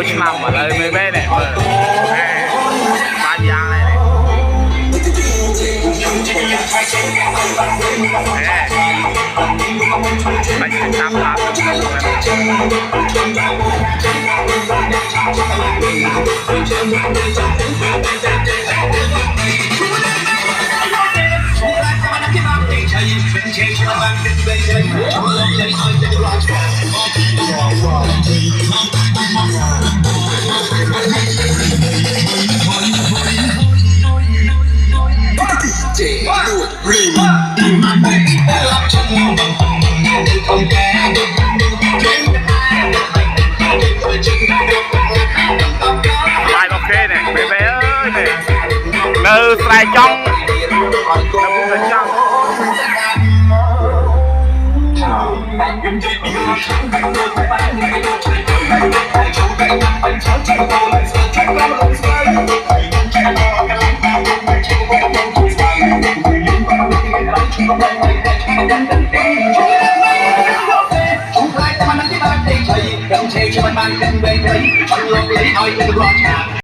ចូលឆ្នាំឥឡូវមើលមែនទេមើលបានយ៉ាងនេះបាច់តាមឡាបាយមកគេនេះពេលអើយនៅស្រែចង់នៅពុកចង់Hãy subscribe cho kênh Ghiền Mì Gõ để không bỏ lỡ